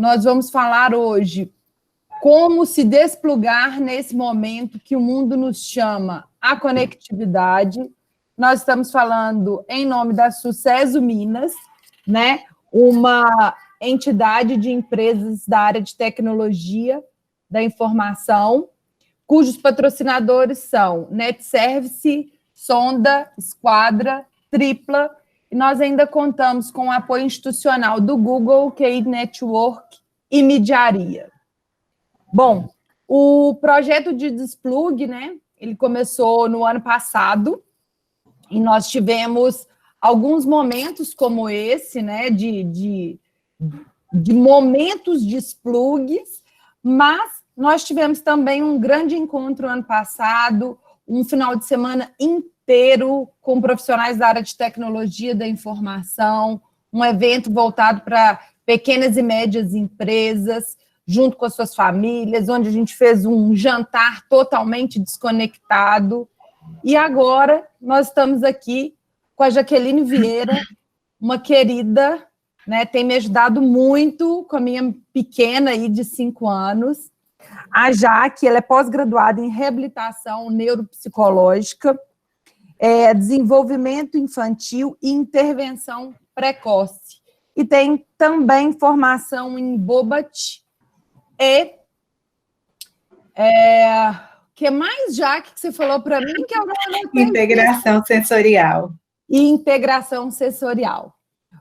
nós vamos falar hoje como se desplugar nesse momento que o mundo nos chama a conectividade. Nós estamos falando em nome da Sucesso Minas, né? Uma entidade de empresas da área de tecnologia da informação, cujos patrocinadores são NetService, Sonda, Esquadra, Tripla, e nós ainda contamos com o apoio institucional do Google, QI Network e Midiaria. Bom, o projeto de Desplugue, né, ele começou no ano passado, e nós tivemos alguns momentos como esse, né, de momentos de desplugues, mas nós tivemos também um grande encontro ano passado, um final de semana inteiro com profissionais da área de tecnologia da informação, um evento voltado para pequenas e médias empresas, junto com as suas famílias, onde a gente fez um jantar totalmente desconectado. E agora nós estamos aqui com a Jaqueline Vieira, uma querida, né, tem me ajudado muito com a minha pequena aí de 5 anos. A Jaque, ela é pós-graduada em reabilitação neuropsicológica, desenvolvimento infantil e intervenção precoce. E tem também formação em Bobat e... o que mais, Jaque, que você falou para mim? Que eu não tenho integração sensorial. E integração sensorial.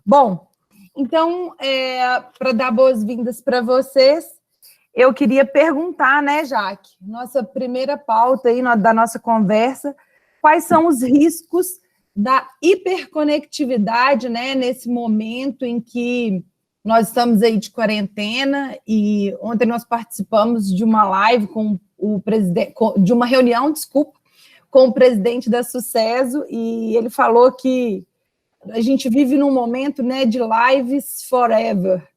Bom, então, para dar boas-vindas para vocês, eu queria perguntar, né, Jaque, nossa primeira pauta aí da nossa conversa, quais são os riscos da hiperconectividade, né, nesse momento em que nós estamos aí de quarentena, e ontem nós participamos de uma live com o presidente, de uma reunião, com o presidente da Sucesso, e ele falou que a gente vive num momento, né, de lives forever.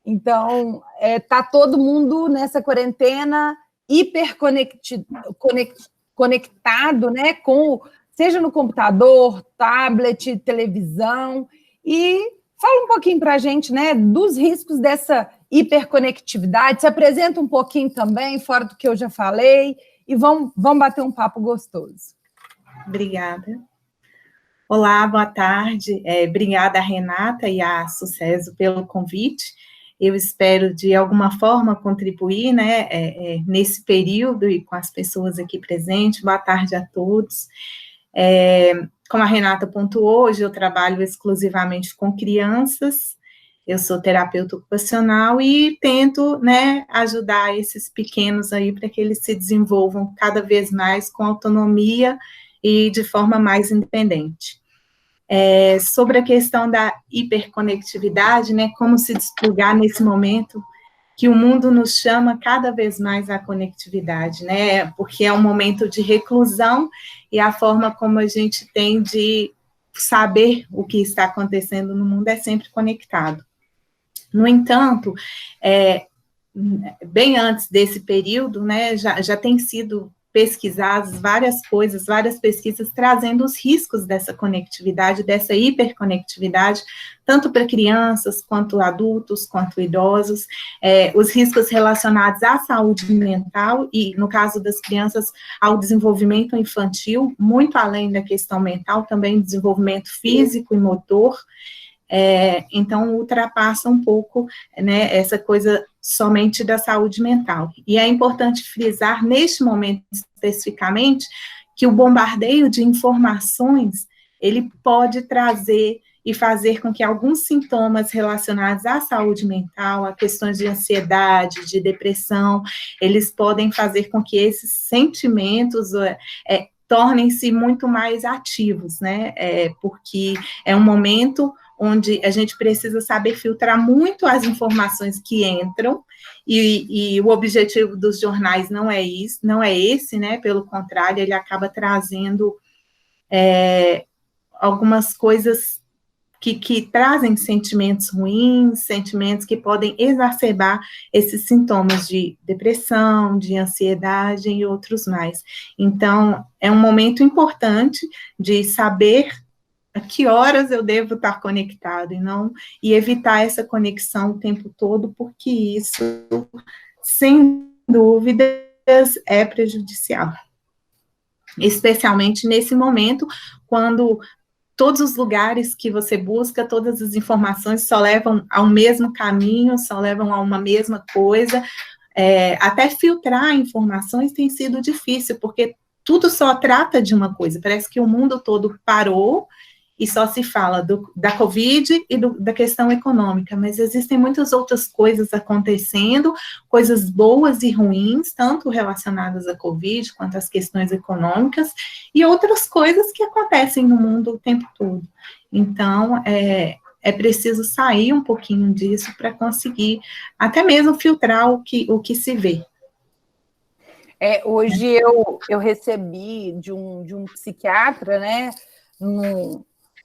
Então, tá todo mundo nessa quarentena hiperconectado, né, seja no computador, tablet, televisão, e fala um pouquinho para a gente, né, dos riscos dessa hiperconectividade, se apresenta um pouquinho também, fora do que eu já falei, e vamos bater um papo gostoso. Obrigada. Olá, boa tarde. Obrigada, Renata e a Sucesso pelo convite. Eu espero, de alguma forma, contribuir, né, nesse período e com as pessoas aqui presentes. Boa tarde a todos. Como a Renata pontuou, hoje eu trabalho exclusivamente com crianças, eu sou terapeuta ocupacional e tento, né, ajudar esses pequenos aí para que eles se desenvolvam cada vez mais com autonomia e de forma mais independente. Sobre a questão da hiperconectividade, né, como se desplugar nesse momento que o mundo nos chama cada vez mais à conectividade, né, porque é um momento de reclusão e a forma como a gente tem de saber o que está acontecendo no mundo é sempre conectado. No entanto, bem antes desse período, né, já tem sido pesquisadas várias coisas, várias pesquisas trazendo os riscos dessa conectividade, dessa hiperconectividade, tanto para crianças, quanto adultos, quanto idosos, os riscos relacionados à saúde mental e, no caso das crianças, ao desenvolvimento infantil, muito além da questão mental, também desenvolvimento físico e motor. Então, ultrapassa um pouco, né, essa coisa somente da saúde mental. E é importante frisar, neste momento especificamente, que o bombardeio de informações, ele pode trazer e fazer com que alguns sintomas relacionados à saúde mental, a questões de ansiedade, de depressão, eles podem fazer com que esses sentimentos tornem-se muito mais ativos, né, porque é um momento onde a gente precisa saber filtrar muito as informações que entram, e o objetivo dos jornais não é isso, não é esse, né, pelo contrário, ele acaba trazendo algumas coisas que trazem sentimentos ruins, sentimentos que podem exacerbar esses sintomas de depressão, de ansiedade e outros mais. Então, é um momento importante de saber a que horas eu devo estar conectado e evitar essa conexão o tempo todo, porque isso, sem dúvidas, é prejudicial. Especialmente nesse momento, quando todos os lugares que você busca, todas as informações só levam ao mesmo caminho, só levam a uma mesma coisa. Até filtrar informações tem sido difícil, porque tudo só trata de uma coisa. Parece que o mundo todo parou e só se fala da Covid e da questão econômica, mas existem muitas outras coisas acontecendo, coisas boas e ruins, tanto relacionadas à Covid quanto às questões econômicas, e outras coisas que acontecem no mundo o tempo todo. Então, é preciso sair um pouquinho disso para conseguir até mesmo filtrar o que se vê. Hoje eu recebi de um psiquiatra, né,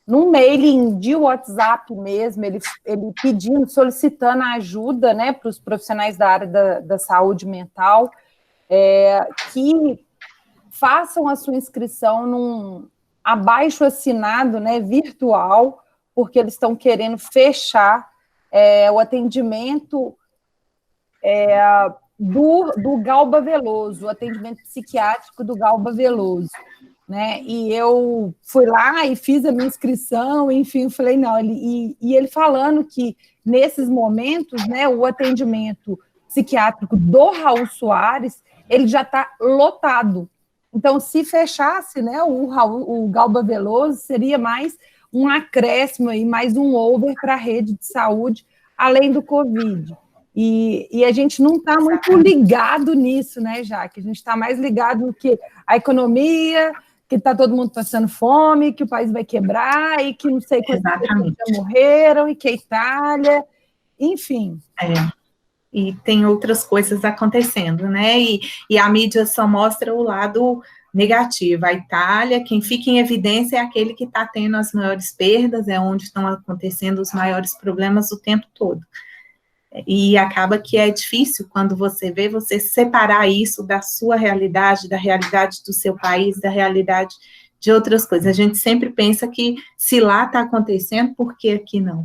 num mailing de WhatsApp mesmo, ele pedindo, solicitando ajuda, né, para os profissionais da área da saúde mental, que façam a sua inscrição num abaixo-assinado, né, virtual, porque eles estão querendo fechar o atendimento do Galba Veloso, o atendimento psiquiátrico do Galba Veloso, né? E eu fui lá e fiz a minha inscrição, enfim, eu falei, não, e ele falando que nesses momentos, né, o atendimento psiquiátrico do Raul Soares, ele já está lotado. Então, se fechasse, né, o Galba Veloso, seria mais um acréscimo e mais um over para a rede de saúde, além do Covid. E a gente não está muito ligado nisso, né, Jaque? A gente está mais ligado no que a economia, que está todo mundo passando fome, que o país vai quebrar, e que não sei quantas pessoas já morreram, e que a Itália, enfim. E tem outras coisas acontecendo, né? E a mídia só mostra o lado negativo. A Itália, quem fica em evidência é aquele que está tendo as maiores perdas, é onde estão acontecendo os maiores problemas o tempo todo. E acaba que é difícil quando você separar isso da sua realidade, da realidade do seu país, da realidade de outras coisas. A gente sempre pensa que se lá está acontecendo, por que aqui não?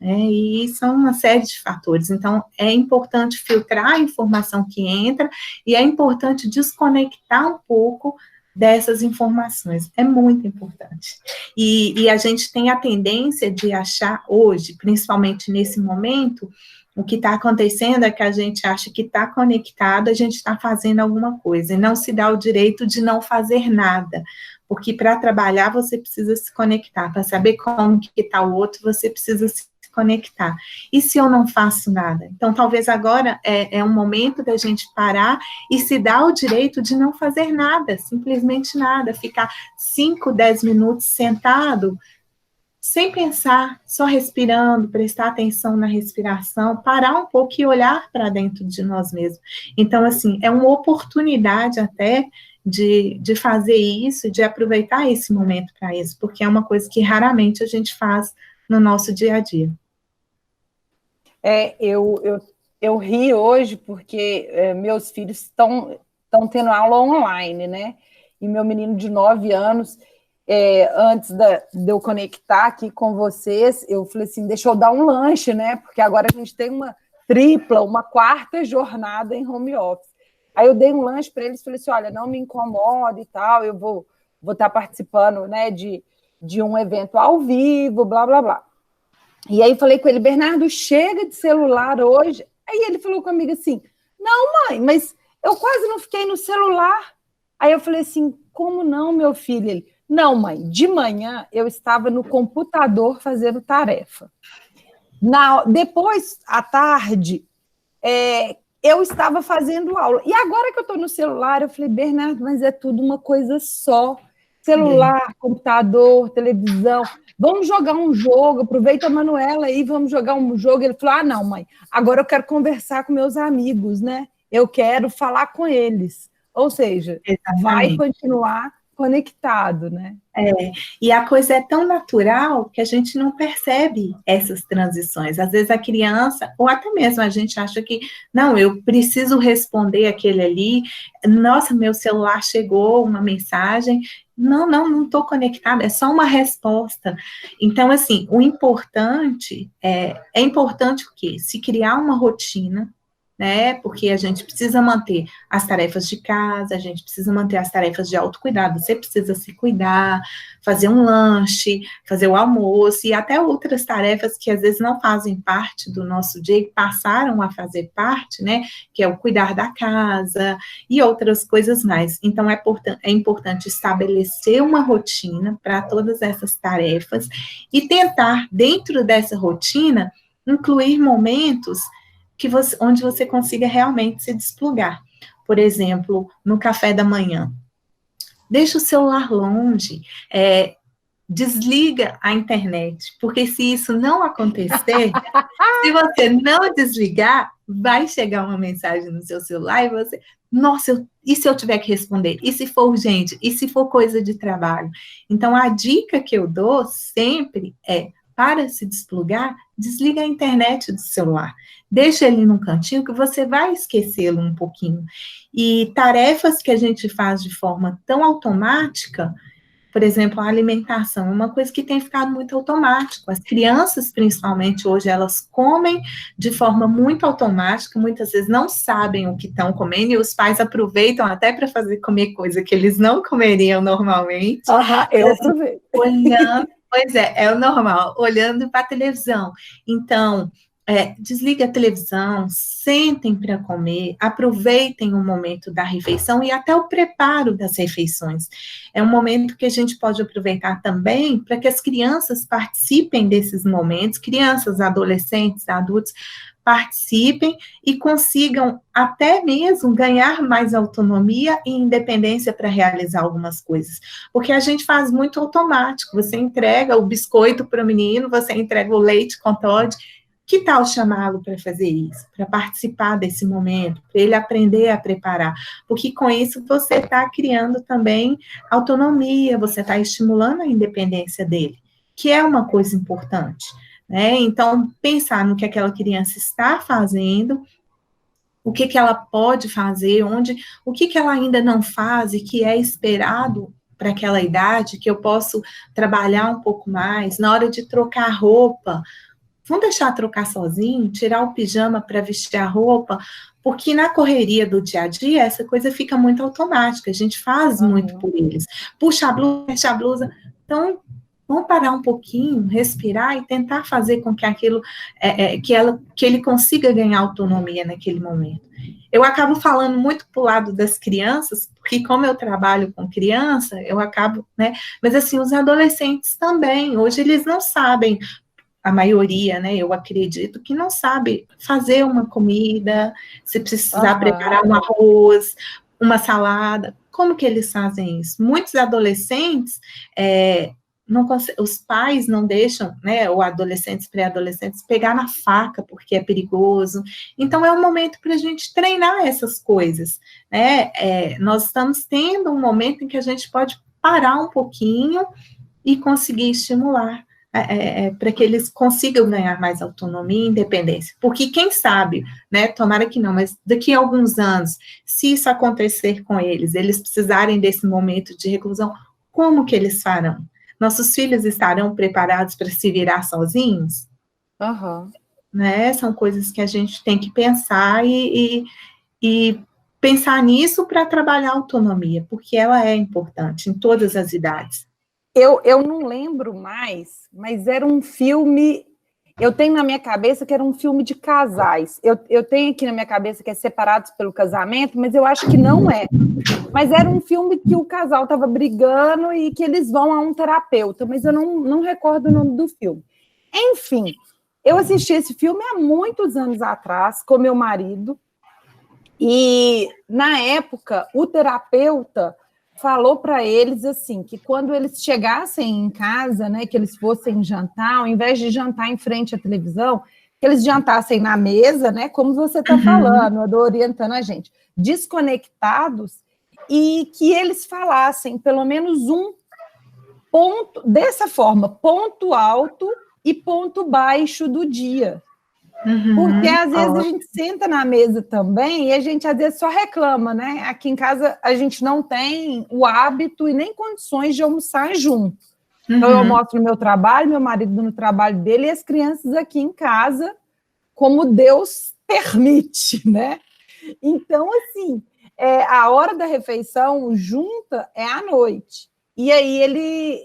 E são uma série de fatores. Então, é importante filtrar a informação que entra e é importante desconectar um pouco dessas informações. É muito importante. E a gente tem a tendência de achar hoje, principalmente nesse momento, o que está acontecendo é que a gente acha que está conectado, a gente está fazendo alguma coisa, e não se dá o direito de não fazer nada, porque para trabalhar você precisa se conectar, para saber como que está o outro, você precisa se conectar. E se eu não faço nada? Então, talvez agora é um momento da gente parar e se dar o direito de não fazer nada, simplesmente nada, ficar 5, 10 minutos sentado, sem pensar, só respirando, prestar atenção na respiração, parar um pouco e olhar para dentro de nós mesmos. Então, assim, é uma oportunidade até de fazer isso, de aproveitar esse momento para isso, porque é uma coisa que raramente a gente faz no nosso dia a dia. Eu ri hoje porque meus filhos estão tendo aula online, né? E meu menino de 9 anos... antes de eu conectar aqui com vocês, eu falei assim, deixa eu dar um lanche, né? Porque agora a gente tem uma quarta jornada em home office. Aí eu dei um lanche para eles, falei assim, olha, não me incomoda e tal, eu vou estar participando, né, de um evento ao vivo, blá, blá, blá. E aí falei com ele, Bernardo, chega de celular hoje. Aí ele falou comigo assim, não, mãe, mas eu quase não fiquei no celular. Aí eu falei assim, como não, meu filho? Ele, não, mãe, de manhã eu estava no computador fazendo tarefa. Depois, à tarde, eu estava fazendo aula. E agora que eu estou no celular, eu falei, Bernardo, mas é tudo uma coisa só. Celular, computador, televisão. Vamos jogar um jogo, aproveita a Manuela aí, vamos jogar um jogo. Ele falou, não, mãe, agora eu quero conversar com meus amigos, né? Eu quero falar com eles. Ou seja, vai continuar conectado, né? E a coisa é tão natural que a gente não percebe essas transições. Às vezes a criança, ou até mesmo a gente acha que, não, eu preciso responder aquele ali, nossa, meu celular chegou, uma mensagem, não estou conectada, é só uma resposta. Então, assim, o importante, é importante o quê? Se criar uma rotina, né, porque a gente precisa manter as tarefas de casa, a gente precisa manter as tarefas de autocuidado, você precisa se cuidar, fazer um lanche, fazer o almoço, e até outras tarefas que às vezes não fazem parte do nosso dia, e passaram a fazer parte, né, que é o cuidar da casa, e outras coisas mais. Então, é importante estabelecer uma rotina para todas essas tarefas, e tentar, dentro dessa rotina, incluir momentos onde você consiga realmente se desplugar. Por exemplo, no café da manhã. Deixa o celular longe, desliga a internet, porque se isso não acontecer, se você não desligar, vai chegar uma mensagem no seu celular e você, nossa, e se eu tiver que responder? E se for urgente? E se for coisa de trabalho? Então, a dica que eu dou sempre para se desplugar, desliga a internet do celular. Deixa ele num cantinho que você vai esquecê-lo um pouquinho. E tarefas que a gente faz de forma tão automática, por exemplo, a alimentação, é uma coisa que tem ficado muito automático. As crianças, principalmente hoje, elas comem de forma muito automática, muitas vezes não sabem o que estão comendo, e os pais aproveitam até para fazer comer coisa que eles não comeriam normalmente. Eu aproveito. Olhando, pois é o normal, olhando para a televisão. Então, desliga a televisão, sentem para comer, aproveitem o momento da refeição e até o preparo das refeições. É um momento que a gente pode aproveitar também para que as crianças participem desses momentos, crianças, adolescentes, adultos, participem e consigam até mesmo ganhar mais autonomia e independência para realizar algumas coisas. Porque a gente faz muito automático, você entrega o biscoito para o menino, você entrega o leite com Toddy. Que tal chamá-lo para fazer isso, para participar desse momento, para ele aprender a preparar? Porque com isso você está criando também autonomia, você está estimulando a independência dele, que é uma coisa importante, né? Então, pensar no que aquela criança está fazendo, o que ela pode fazer, o que ela ainda não faz e que é esperado para aquela idade, que eu posso trabalhar um pouco mais, na hora de trocar roupa. Vamos deixar trocar sozinho, tirar o pijama para vestir a roupa, porque na correria do dia a dia, essa coisa fica muito automática, a gente faz muito por eles. Puxa a blusa, fecha a blusa. Então, vamos parar um pouquinho, respirar e tentar fazer com que aquilo, que ele consiga ganhar autonomia naquele momento. Eu acabo falando muito para o lado das crianças, porque como eu trabalho com criança, eu acabo, né? Mas assim, os adolescentes também, hoje eles não sabem, a maioria, né, eu acredito, que não sabe fazer uma comida, se precisar preparar um arroz, uma salada, como que eles fazem isso? Muitos adolescentes, os pais não deixam, né, ou adolescentes, pré-adolescentes, pegar na faca, porque é perigoso. Então, é um momento para a gente treinar essas coisas, né? Nós estamos tendo um momento em que a gente pode parar um pouquinho e conseguir estimular para que eles consigam ganhar mais autonomia e independência. Porque quem sabe, né, tomara que não, mas daqui a alguns anos, se isso acontecer com eles, eles precisarem desse momento de reclusão, como que eles farão? Nossos filhos estarão preparados para se virar sozinhos? Né? São coisas que a gente tem que pensar e pensar nisso para trabalhar a autonomia, porque ela é importante em todas as idades. Eu não lembro mais, mas era um filme, eu tenho na minha cabeça que era um filme de casais. Eu tenho aqui na minha cabeça que é Separados pelo Casamento, mas eu acho que não é. Mas era um filme que o casal estava brigando e que eles vão a um terapeuta, mas eu não recordo o nome do filme. Enfim, eu assisti esse filme há muitos anos atrás com meu marido, e na época o terapeuta falou para eles assim, que quando eles chegassem em casa, né, que eles fossem jantar, ao invés de jantar em frente à televisão, que eles jantassem na mesa, né, como você está falando, orientando a gente, desconectados, e que eles falassem pelo menos um ponto, dessa forma, ponto alto e ponto baixo do dia. Porque, às vezes, a gente senta na mesa também e a gente, às vezes, só reclama, né? Aqui em casa, a gente não tem o hábito e nem condições de almoçar junto. Então, eu almoço no meu trabalho, meu marido no trabalho dele e as crianças aqui em casa, como Deus permite, né? Então, assim, a hora da refeição junta é à noite. E aí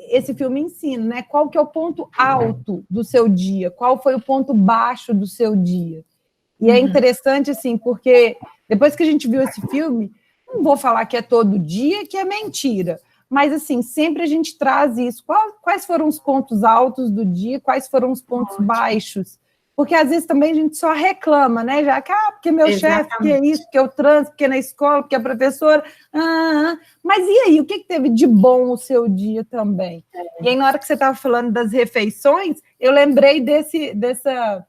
esse filme ensina, né? Qual que é o ponto alto do seu dia? Qual foi o ponto baixo do seu dia? E é interessante, assim, porque depois que a gente viu esse filme, não vou falar que é todo dia, que é mentira, mas, assim, sempre a gente traz isso. Quais foram os pontos altos do dia? Quais foram os pontos baixos? Porque, às vezes, também a gente só reclama, né? Já que, porque meu chefe, porque é isso, porque é o trânsito, porque é na escola, porque é a professora. Mas e aí, o que teve de bom o seu dia também? E aí, na hora que você estava falando das refeições, eu lembrei dessa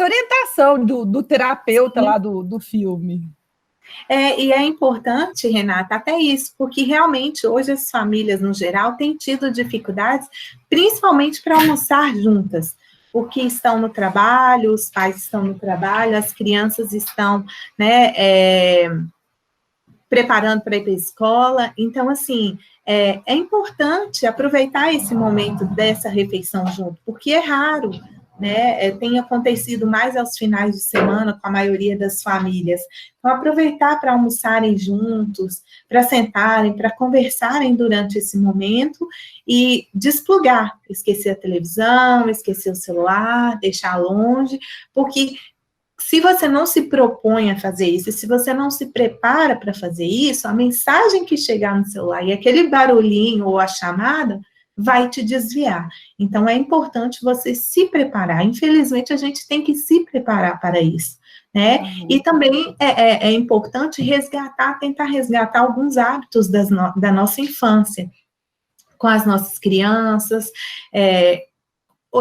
orientação do terapeuta lá do filme. E é importante, Renata, até isso, porque realmente hoje as famílias, no geral, têm tido dificuldades, principalmente para almoçar juntas, porque estão no trabalho, os pais estão no trabalho, as crianças estão, né, preparando para ir para a escola. Então, assim, é importante aproveitar esse momento dessa refeição junto, porque é raro, né? Tem acontecido mais aos finais de semana com a maioria das famílias. Então, aproveitar para almoçarem juntos, para sentarem, para conversarem durante esse momento e desplugar, esquecer a televisão, esquecer o celular, deixar longe, porque se você não se propõe a fazer isso, se você não se prepara para fazer isso, a mensagem que chegar no celular e aquele barulhinho ou a chamada vai te desviar. Então, é importante você se preparar. Infelizmente, a gente tem que se preparar para isso, né? E também é importante tentar resgatar alguns hábitos da nossa infância com as nossas crianças,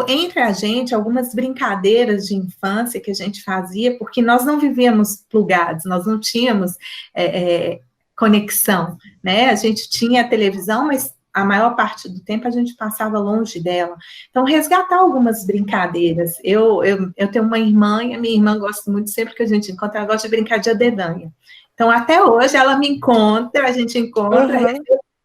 entre a gente, algumas brincadeiras de infância que a gente fazia, porque nós não vivíamos plugados, nós não tínhamos conexão, né? A gente tinha a televisão, mas a maior parte do tempo a gente passava longe dela. Então, resgatar algumas brincadeiras. Eu tenho uma irmã, e a minha irmã gosta muito, sempre que a gente encontra, ela gosta de brincar de adedanha. Então, até hoje, ela me encontra, a gente encontra,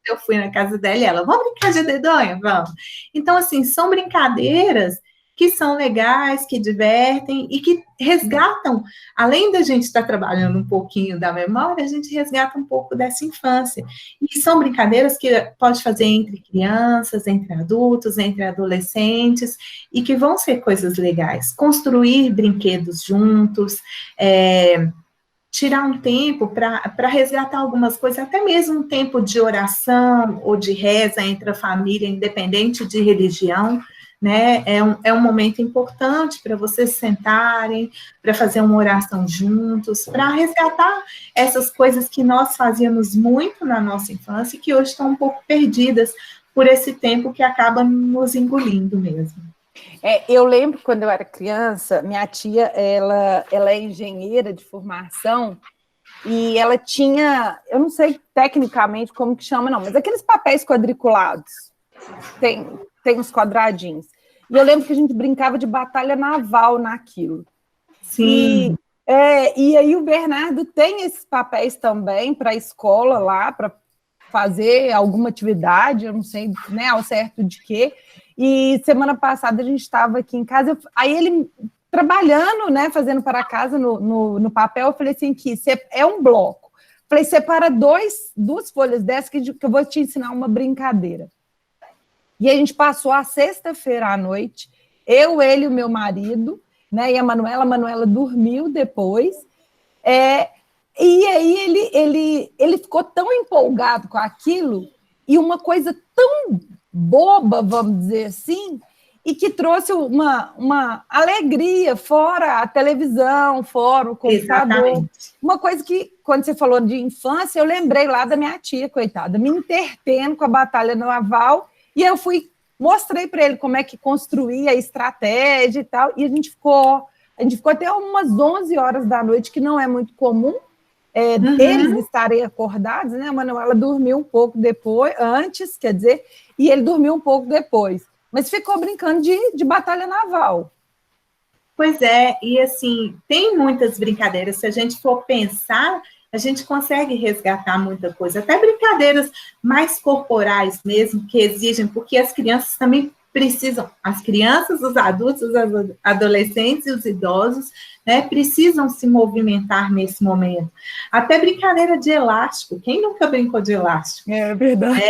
eu fui na casa dela e ela, vamos brincar de dedonha? Vamos. Então, assim, são brincadeiras que são legais, que divertem e que resgatam, além da gente estar trabalhando um pouquinho da memória, a gente resgata um pouco dessa infância. E são brincadeiras que pode fazer entre crianças, entre adultos, entre adolescentes, e que vão ser coisas legais. Construir brinquedos juntos, tirar um tempo para resgatar algumas coisas, até mesmo um tempo de oração ou de reza entre a família, independente de religião, né? É um momento importante para vocês sentarem, para fazer uma oração juntos, para resgatar essas coisas que nós fazíamos muito na nossa infância e que hoje estão um pouco perdidas por esse tempo que acaba nos engolindo mesmo. Eu lembro quando eu era criança, minha tia, ela é engenheira de formação e ela tinha, eu não sei tecnicamente como que chama, não, mas aqueles papéis quadriculados, tem uns quadradinhos. E eu lembro que a gente brincava de batalha naval naquilo. Sim. E aí o Bernardo tem esses papéis também para a escola lá, para fazer alguma atividade, eu não sei, né, ao certo de quê. E semana passada a gente estava aqui em casa, aí ele trabalhando, né, fazendo para casa no papel, eu falei assim, que é um bloco. Falei, separa duas folhas dessas que eu vou te ensinar uma brincadeira. E a gente passou a sexta-feira à noite, eu, ele e o meu marido, né, e a Manuela dormiu depois, e aí ele ficou tão empolgado com aquilo, e uma coisa tão boba, vamos dizer assim, e que trouxe uma alegria, fora a televisão, fora o computador. Exatamente. Uma coisa que, quando você falou de infância, eu lembrei lá da minha tia, coitada, me entretendo com a batalha naval, e eu mostrei para ele como é que construía a estratégia e tal, e a gente ficou até umas 11 horas da noite, que não é muito comum, eles estarem acordados, né? A Manuela dormiu um pouco antes, quer dizer, e ele dormiu um pouco depois. Mas ficou brincando de batalha naval. Pois é, e assim, tem muitas brincadeiras, se a gente for pensar, a gente consegue resgatar muita coisa, até brincadeiras mais corporais mesmo, que exigem, porque as crianças também precisam, as crianças, os adultos, os adolescentes e os idosos, né, precisam se movimentar nesse momento. Até brincadeira de elástico, quem nunca brincou de elástico? É verdade.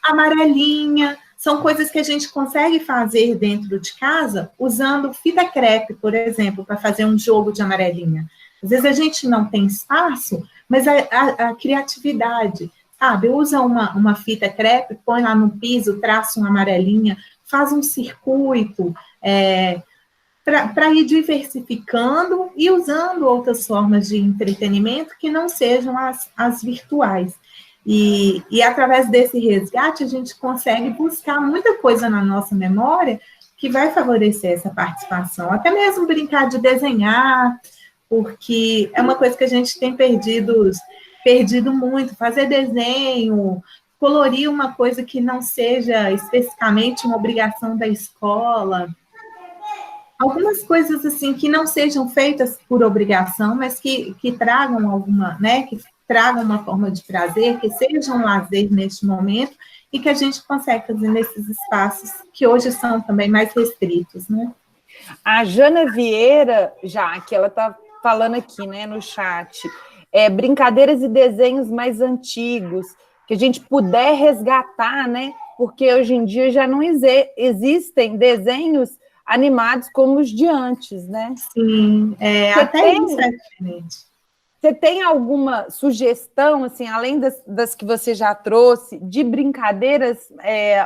Amarelinha, são coisas que a gente consegue fazer dentro de casa usando fita crepe, por exemplo, para fazer um jogo de amarelinha. Às vezes a gente não tem espaço, mas a criatividade, sabe? Usa uma fita crepe, põe lá no piso, traça uma amarelinha, faz um circuito, para ir diversificando e usando outras formas de entretenimento que não sejam as virtuais. E através desse resgate, a gente consegue buscar muita coisa na nossa memória que vai favorecer essa participação. Até mesmo brincar de desenhar, porque é uma coisa que a gente tem perdido muito. Fazer desenho, colorir uma coisa que não seja especificamente uma obrigação da escola. Algumas coisas assim que não sejam feitas por obrigação, mas que tragam alguma, né, que tragam uma forma de prazer, que seja um lazer neste momento e que a gente consegue fazer nesses espaços que hoje são também mais restritos, né? A Jana Vieira, já que ela está falando aqui, né, no chat, brincadeiras e desenhos mais antigos, que a gente puder resgatar, né? Porque hoje em dia já não existem desenhos animados como os de antes, né? Sim, até isso é diferente. Você tem alguma sugestão, assim, além das que você já trouxe, de brincadeiras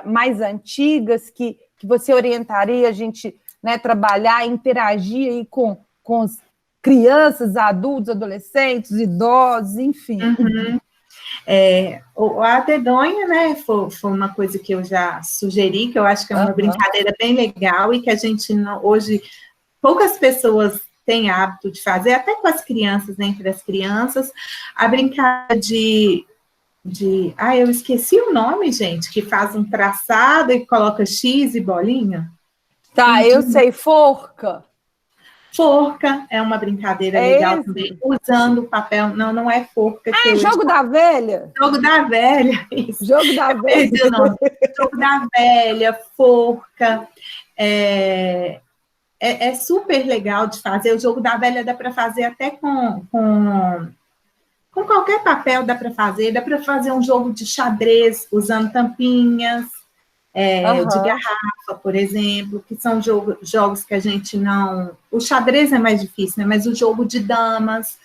mais antigas que você orientaria a gente, né, trabalhar, interagir aí com as crianças, adultos, adolescentes, idosos, enfim? A dedonha, né, foi uma coisa que eu já sugeri, que eu acho que é uma brincadeira bem legal e que a gente hoje, poucas pessoas têm hábito de fazer, até com as crianças, né, entre as crianças, a brincadeira eu esqueci o nome, gente, que faz um traçado e coloca X e bolinha. Tá, eu sei, forca. Forca é uma brincadeira legal também, usando papel, não é forca. Jogo da velha? Jogo da velha, isso. Jogo da velha. Jogo da velha, forca, é super legal de fazer. O jogo da velha dá para fazer até com qualquer papel, dá para fazer um jogo de xadrez usando tampinhas, de garrafa, por exemplo, que são jogos que a gente não... O xadrez é mais difícil, né? Mas o jogo de damas,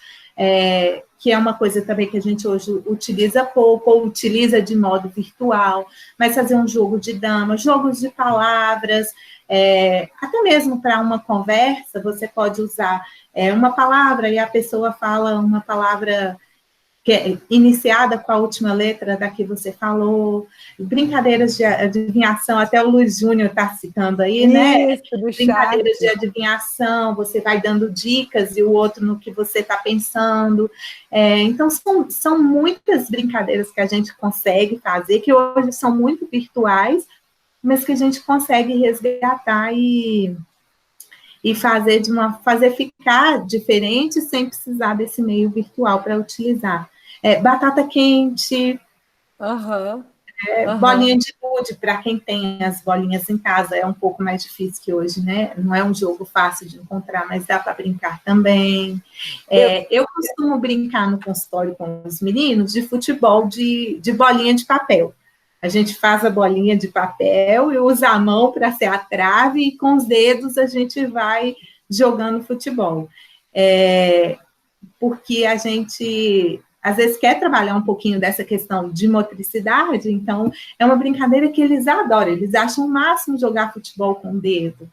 que é uma coisa também que a gente hoje utiliza pouco, ou utiliza de modo virtual, mas fazer um jogo de damas, jogos de palavras, até mesmo para uma conversa, você pode usar uma palavra e a pessoa fala uma palavra que é iniciada com a última letra da que você falou, brincadeiras de adivinhação, até o Luiz Júnior está citando aí, né? Brincadeiras de adivinhação, você vai dando dicas e o outro no que você está pensando. Então, são muitas brincadeiras que a gente consegue fazer, que hoje são muito virtuais, mas que a gente consegue resgatar e fazer ficar diferente sem precisar desse meio virtual para utilizar. Batata quente, bolinha de gude, para quem tem as bolinhas em casa, é um pouco mais difícil que hoje, né? Não é um jogo fácil de encontrar, mas dá para brincar também. Eu costumo brincar no consultório com os meninos de futebol de bolinha de papel. A gente faz a bolinha de papel e usa a mão para ser a trave e com os dedos a gente vai jogando futebol. Porque a gente, às vezes, quer trabalhar um pouquinho dessa questão de motricidade, então é uma brincadeira que eles adoram, eles acham o máximo jogar futebol com o dedo.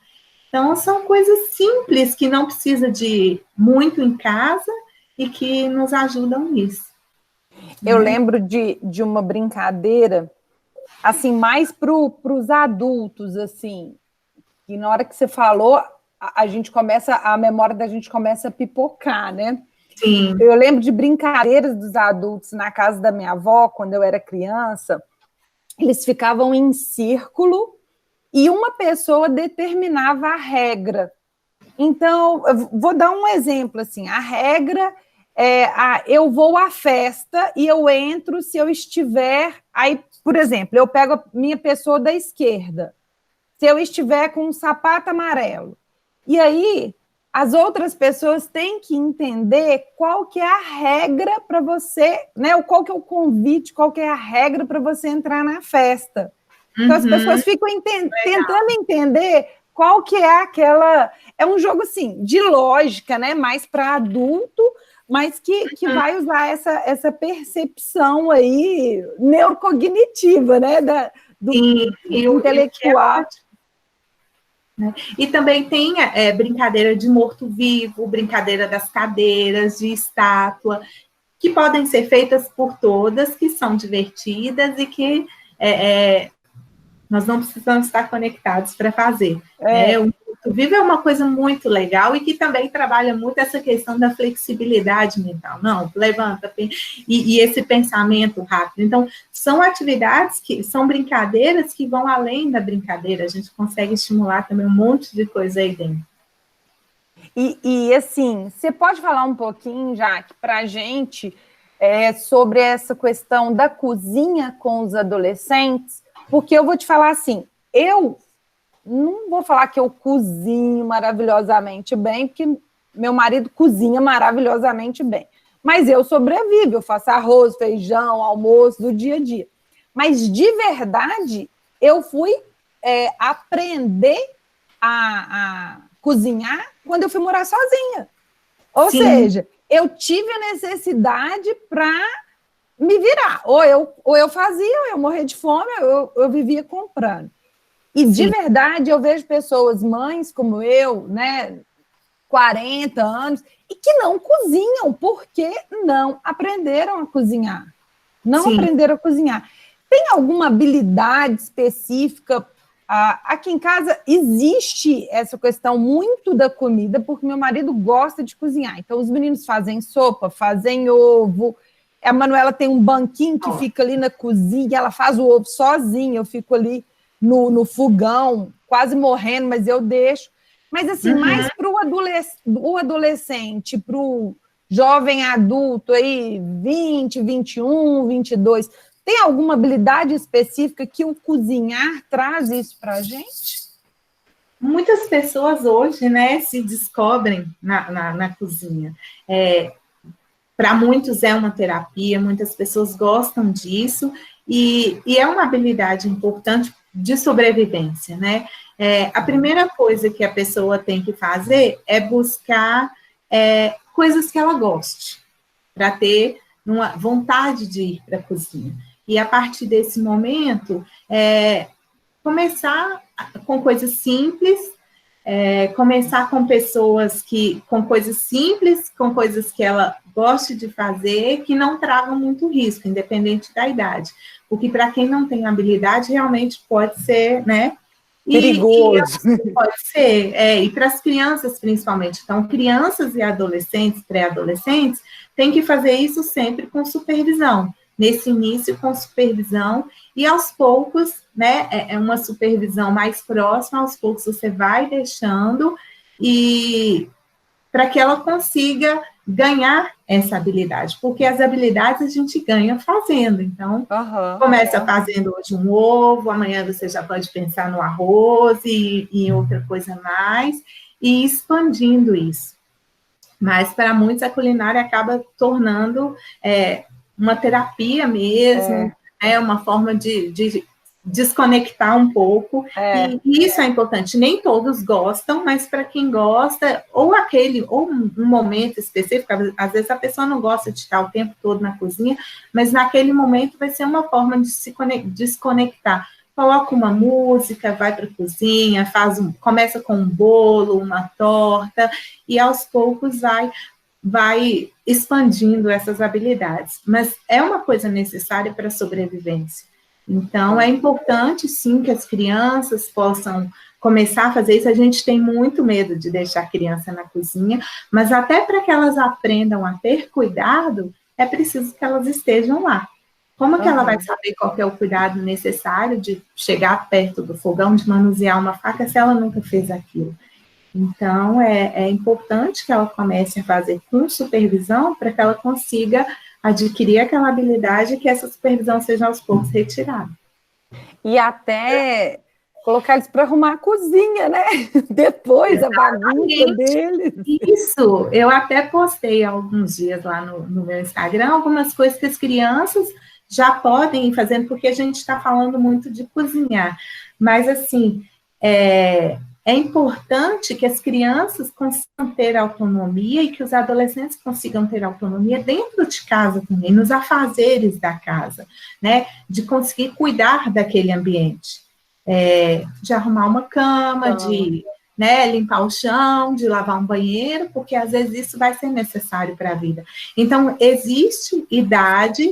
Então, são coisas simples que não precisa de muito em casa e que nos ajudam nisso. Eu lembro de uma brincadeira assim, mais para os adultos, assim, e na hora que você falou, a memória da gente começa a pipocar, né? Sim. Eu lembro de brincadeiras dos adultos na casa da minha avó, quando eu era criança. Eles ficavam em círculo e uma pessoa determinava a regra. Então, eu vou dar um exemplo, assim, a regra eu vou à festa e eu entro se eu estiver, aí, por exemplo, eu pego a minha pessoa da esquerda, se eu estiver com um sapato amarelo, e aí as outras pessoas têm que entender qual que é a regra para você, né, qual que é o convite, qual que é a regra para você entrar na festa. Então, as pessoas ficam tentando entender qual que é aquela... É um jogo, assim, de lógica, né? Mais para adulto, mas que vai usar essa percepção aí neurocognitiva, né? Do intelectual. Né? E também tem brincadeira de morto-vivo, brincadeira das cadeiras, de estátua, que podem ser feitas por todas, que são divertidas e que nós não precisamos estar conectados para fazer. O morto-vivo é uma coisa muito legal e que também trabalha muito essa questão da flexibilidade mental. Não, levanta, e esse pensamento rápido. Então, são atividades são brincadeiras que vão além da brincadeira. A gente consegue estimular também um monte de coisa aí dentro. E assim, você pode falar um pouquinho, Jaque, para a gente sobre essa questão da cozinha com os adolescentes? Porque eu vou te falar assim, eu não vou falar que eu cozinho maravilhosamente bem, porque meu marido cozinha maravilhosamente bem. Mas eu sobrevivo, eu faço arroz, feijão, almoço do dia a dia. Mas, de verdade, eu fui aprender a cozinhar quando eu fui morar sozinha. Ou seja, eu tive a necessidade para me virar. Ou eu fazia, ou eu morria de fome, eu vivia comprando. E, de verdade, eu vejo pessoas, mães como eu, né, 40 anos, e que não cozinham, porque não aprenderam a cozinhar. Não aprenderam a cozinhar. Tem alguma habilidade específica? Aqui em casa existe essa questão muito da comida, porque meu marido gosta de cozinhar. Então, os meninos fazem sopa, fazem ovo. A Manuela tem um banquinho que fica ali na cozinha, ela faz o ovo sozinha, eu fico ali no fogão, quase morrendo, mas eu deixo. Mas, assim, mais para o adolescente, para o jovem adulto, aí, 20, 21, 22, tem alguma habilidade específica que o cozinhar traz isso para a gente? Muitas pessoas hoje, né, se descobrem na cozinha. Para muitos é uma terapia, muitas pessoas gostam disso, e é uma habilidade importante de sobrevivência, né? A primeira coisa que a pessoa tem que fazer é buscar coisas que ela goste, para ter uma vontade de ir para a cozinha. E a partir desse momento, começar com coisas simples, começar com pessoas com coisas simples, com coisas que ela goste de fazer, que não tragam muito risco, independente da idade. Porque para quem não tem habilidade, realmente pode ser, né? Perigoso. Pode ser, e para as crianças, principalmente. Então, crianças e adolescentes, pré-adolescentes, têm que fazer isso sempre com supervisão. Nesse início, com supervisão, e aos poucos, né, é uma supervisão mais próxima, aos poucos você vai deixando, e para que ela consiga ganhar essa habilidade, porque as habilidades a gente ganha fazendo. Então, começa fazendo hoje um ovo, amanhã você já pode pensar no arroz e em outra coisa mais, e expandindo isso. Mas, para muitos, a culinária acaba tornando uma terapia mesmo, uma forma de desconectar um pouco, e isso é importante. Nem todos gostam, mas para quem gosta, ou um momento específico, às vezes a pessoa não gosta de estar o tempo todo na cozinha, mas naquele momento vai ser uma forma de se desconectar. Coloca uma música, vai para a cozinha, começa com um bolo, uma torta, e aos poucos vai expandindo essas habilidades. Mas é uma coisa necessária para a sobrevivência. Então, é importante, sim, que as crianças possam começar a fazer isso, a gente tem muito medo de deixar a criança na cozinha, mas até para que elas aprendam a ter cuidado, é preciso que elas estejam lá. Como que ela vai saber qual que é o cuidado necessário de chegar perto do fogão, de manusear uma faca, se ela nunca fez aquilo? Então, é importante que ela comece a fazer com supervisão para que ela consiga adquirir aquela habilidade e que essa supervisão seja aos poucos retirada. E até colocar eles para arrumar a cozinha, né? Depois exatamente. A bagunça deles. Isso, eu até postei há alguns dias lá no meu Instagram algumas coisas que as crianças já podem ir fazendo, porque a gente está falando muito de cozinhar. Mas, assim, é importante que as crianças consigam ter autonomia e que os adolescentes consigam ter autonomia dentro de casa também, nos afazeres da casa, né? De conseguir cuidar daquele ambiente. De arrumar uma cama, de limpar o chão, de lavar um banheiro, porque às vezes isso vai ser necessário para a vida. Então, existe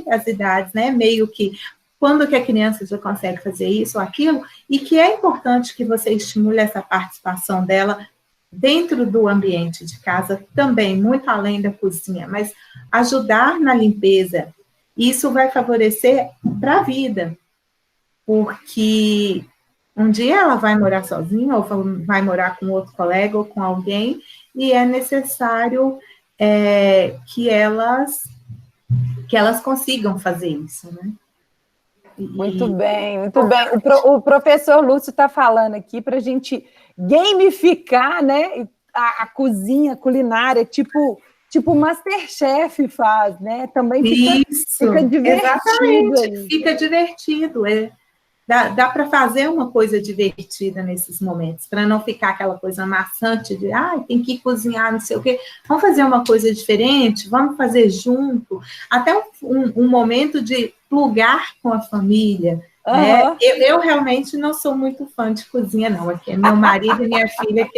as idades, né, meio que quando que a criança já consegue fazer isso ou aquilo, e que é importante que você estimule essa participação dela dentro do ambiente de casa também, muito além da cozinha, mas ajudar na limpeza, isso vai favorecer para a vida, porque um dia ela vai morar sozinha, ou vai morar com outro colega, ou com alguém, e é necessário que elas consigam fazer isso, né? Muito bem, muito bem. O professor Lúcio está falando aqui para a gente gamificar, né, a cozinha, a culinária, tipo o Masterchef faz, né? Também fica divertido. Exatamente, fica divertido, Dá para fazer uma coisa divertida nesses momentos, para não ficar aquela coisa maçante de, tem que cozinhar, não sei o quê. Vamos fazer uma coisa diferente, vamos fazer junto, até um momento de plugar com a família. Né? Eu realmente não sou muito fã de cozinha, não. Aqui é meu marido e minha filha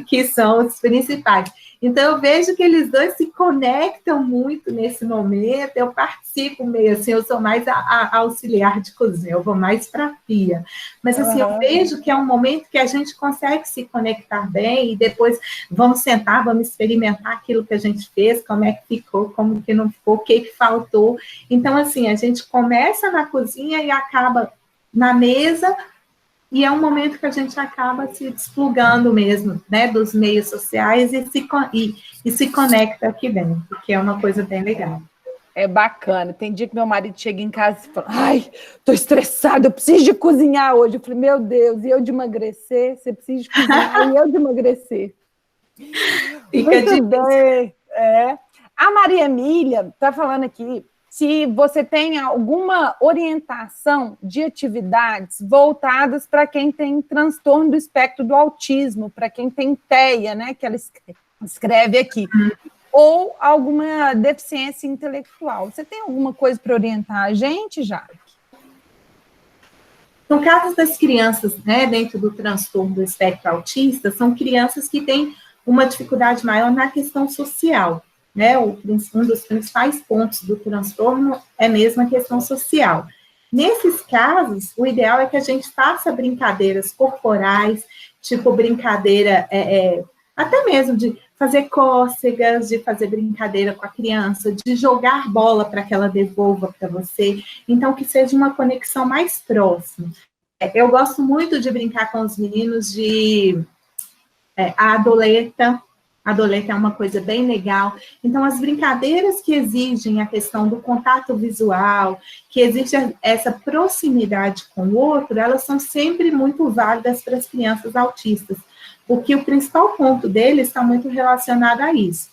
que são os principais. Então, eu vejo que eles dois se conectam muito nesse momento, eu participo meio assim, eu sou mais a auxiliar de cozinha, eu vou mais para a pia. Mas, assim, eu vejo que é um momento que a gente consegue se conectar bem e depois vamos sentar, vamos experimentar aquilo que a gente fez, como é que ficou, como que não ficou, o que faltou. Então, assim, a gente começa na cozinha e acaba na mesa. E é um momento que a gente acaba se desplugando mesmo, né, dos meios sociais e se conecta aqui dentro, que é uma coisa bem legal. É bacana. Tem dia que meu marido chega em casa e fala, tô estressado, eu preciso de cozinhar hoje. Eu falei, meu Deus, e eu de emagrecer? Você precisa de cozinhar e eu de emagrecer. Fica difícil. A Maria Emília está falando aqui, se você tem alguma orientação de atividades voltadas para quem tem transtorno do espectro do autismo, para quem tem TEA, né, que ela escreve aqui, ou alguma deficiência intelectual. Você tem alguma coisa para orientar a gente, Jaque? No caso das crianças, né, dentro do transtorno do espectro autista, são crianças que têm uma dificuldade maior na questão social. Né, um dos principais pontos do transtorno é mesmo a questão social. Nesses casos, o ideal é que a gente faça brincadeiras corporais, tipo brincadeira, até mesmo de fazer cócegas, de fazer brincadeira com a criança, de jogar bola para que ela devolva para você, então que seja uma conexão mais próxima. Eu gosto muito de brincar com os meninos de a adoleta. A adoleta é uma coisa bem legal. Então, as brincadeiras que exigem a questão do contato visual, que existe essa proximidade com o outro, elas são sempre muito válidas para as crianças autistas, porque o principal ponto deles está muito relacionado a isso.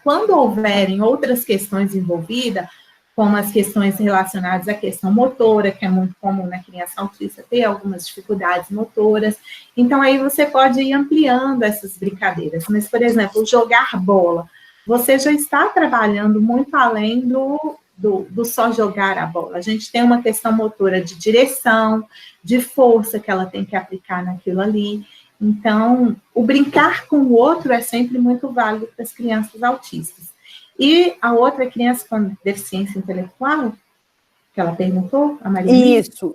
Quando houverem outras questões envolvidas, como as questões relacionadas à questão motora, que é muito comum na criança autista ter algumas dificuldades motoras. Então, aí você pode ir ampliando essas brincadeiras. Mas, por exemplo, jogar bola. Você já está trabalhando muito além do só jogar a bola. A gente tem uma questão motora de direção, de força que ela tem que aplicar naquilo ali. Então, o brincar com o outro é sempre muito válido para as crianças autistas. E a outra criança com deficiência intelectual, que ela perguntou, a Maria? Isso.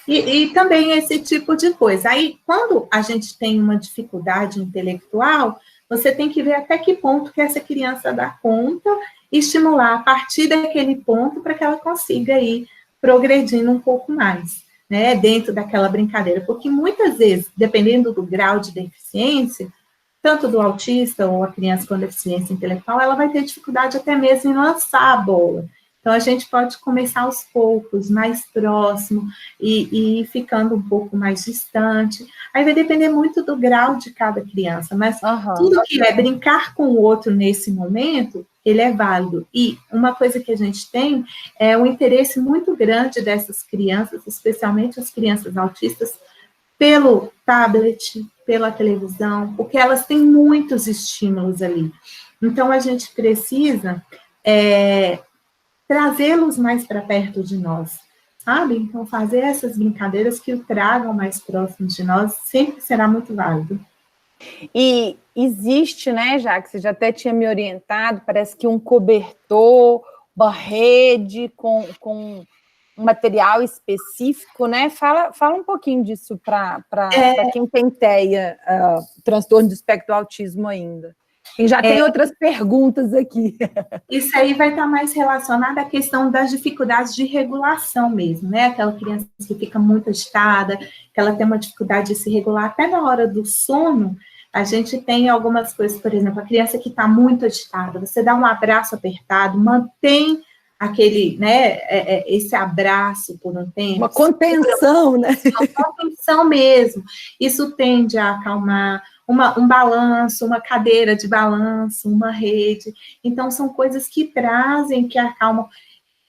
E também esse tipo de coisa. Aí, quando a gente tem uma dificuldade intelectual, você tem que ver até que ponto que essa criança dá conta e estimular a partir daquele ponto para que ela consiga ir progredindo um pouco mais, né, dentro daquela brincadeira. Porque muitas vezes, dependendo do grau de deficiência, tanto do autista ou a criança com deficiência intelectual, ela vai ter dificuldade até mesmo em lançar a bola. Então, a gente pode começar aos poucos, mais próximo, e ir ficando um pouco mais distante. Aí vai depender muito do grau de cada criança, mas tudo que é brincar com o outro nesse momento, ele é válido. E uma coisa que a gente tem é um interesse muito grande dessas crianças, especialmente as crianças autistas, pelo tablet, pela televisão, porque elas têm muitos estímulos ali. Então, a gente precisa trazê-los mais para perto de nós, sabe? Então, fazer essas brincadeiras que o tragam mais próximo de nós sempre será muito válido. E existe, né, já que você já até tinha me orientado, parece que um cobertor, uma rede com um material específico, né? Fala um pouquinho disso para quem tem TEA, transtorno do espectro do autismo ainda. E já tem outras perguntas aqui. Isso aí vai estar mais relacionado à questão das dificuldades de regulação mesmo, né? Aquela criança que fica muito agitada, que ela tem uma dificuldade de se regular até na hora do sono. A gente tem algumas coisas, por exemplo, a criança que está muito agitada, você dá um abraço apertado, mantém aquele, né, esse abraço por um tempo. Uma contenção, né? Uma contenção mesmo. Isso tende a acalmar. Um balanço, uma cadeira de balanço, uma rede. Então, são coisas que trazem, que acalmam.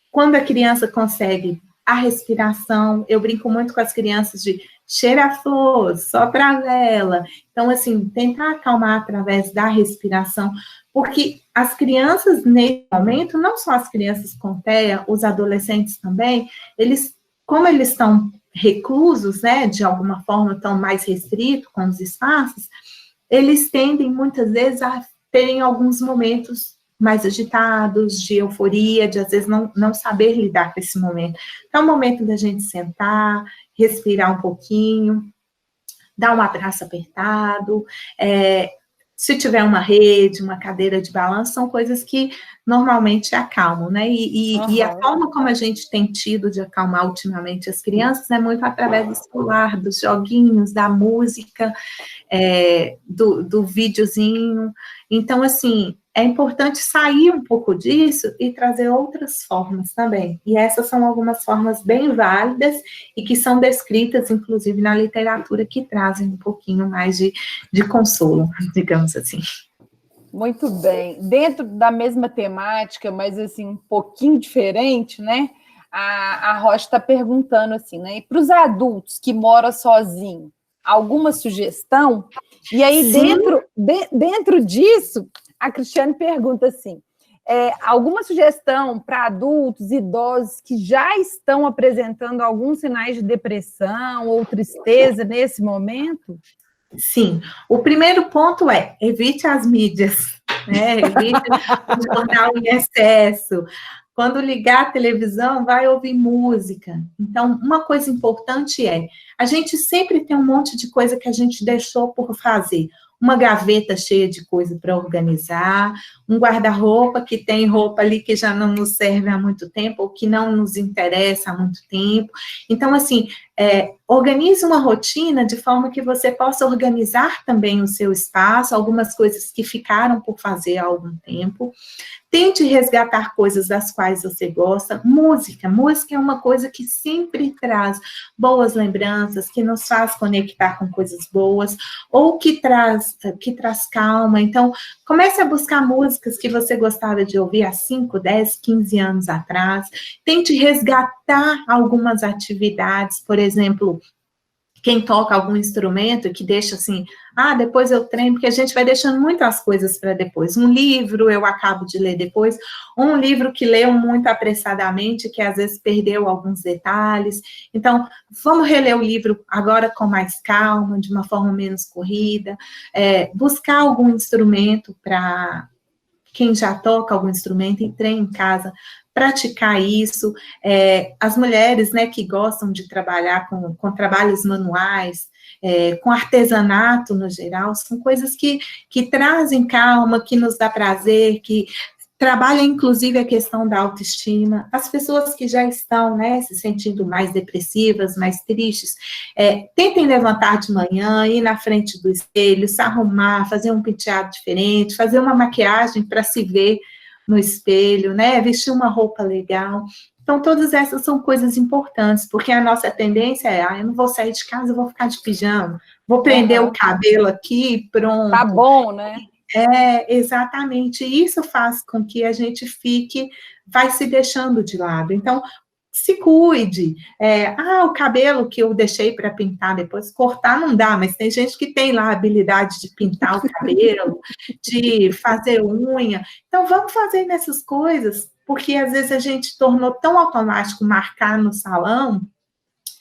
Quando a criança consegue a respiração, eu brinco muito com as crianças de cheira a flor, sopra a vela. Então, assim, tentar acalmar através da respiração, porque as crianças, nesse momento, não só as crianças com TEA, os adolescentes também, como eles estão reclusos, né, de alguma forma estão mais restritos com os espaços, eles tendem muitas vezes a terem alguns momentos mais agitados, de euforia, de às vezes não saber lidar com esse momento. Então, é o momento da gente sentar, respirar um pouquinho, dar um abraço apertado, se tiver uma rede, uma cadeira de balanço, são coisas que normalmente acalmam, né? E a forma como a gente tem tido de acalmar ultimamente as crianças é muito através do celular, dos joguinhos, da música, do videozinho. Então, assim, é importante sair um pouco disso e trazer outras formas também. E essas são algumas formas bem válidas e que são descritas, inclusive, na literatura, que trazem um pouquinho mais de consolo, digamos assim. Muito bem. Dentro da mesma temática, mas assim, um pouquinho diferente, né? A Rocha está perguntando assim, né? E para os adultos que moram sozinhos, alguma sugestão? E aí, dentro disso, a Cristiane pergunta assim, alguma sugestão para adultos, idosos que já estão apresentando alguns sinais de depressão ou tristeza nesse momento? Sim. O primeiro ponto é, evite as mídias, né? Evite o jornal em excesso. Quando ligar a televisão, vai ouvir música. Então, uma coisa importante a gente sempre tem um monte de coisa que a gente deixou por fazer. Uma gaveta cheia de coisa para organizar, um guarda-roupa que tem roupa ali que já não nos serve há muito tempo, ou que não nos interessa há muito tempo. Então, assim, organize uma rotina de forma que você possa organizar também o seu espaço, algumas coisas que ficaram por fazer há algum tempo. Tente resgatar coisas das quais você gosta. Música é uma coisa que sempre traz boas lembranças, que nos faz conectar com coisas boas, ou que traz calma. Então, comece a buscar músicas que você gostava de ouvir há 5, 10, 15 anos atrás. Tente resgatar algumas atividades, por exemplo, quem toca algum instrumento que deixa assim, depois eu treino, porque a gente vai deixando muitas coisas para depois. Um livro eu acabo de ler depois, um livro que leu muito apressadamente, que às vezes perdeu alguns detalhes. Então, vamos reler o livro agora com mais calma, de uma forma menos corrida, buscar algum instrumento para quem já toca algum instrumento e treina em casa, praticar isso. As mulheres, né, que gostam de trabalhar com trabalhos manuais, com artesanato no geral, são coisas que trazem calma, que nos dá prazer, que trabalha, inclusive, a questão da autoestima. As pessoas que já estão, né, se sentindo mais depressivas, mais tristes, tentem levantar de manhã, ir na frente do espelho, se arrumar, fazer um penteado diferente, fazer uma maquiagem para se ver no espelho, né, vestir uma roupa legal. Então, todas essas são coisas importantes, porque a nossa tendência eu não vou sair de casa, eu vou ficar de pijama, vou prender o cabelo aqui, pronto. Tá bom, né? Exatamente. Isso faz com que a gente vai se deixando de lado. Então, se cuide. O cabelo que eu deixei para pintar depois, cortar não dá, mas tem gente que tem lá a habilidade de pintar o cabelo, de fazer unha. Então, vamos fazer nessas coisas, porque às vezes a gente tornou tão automático marcar no salão.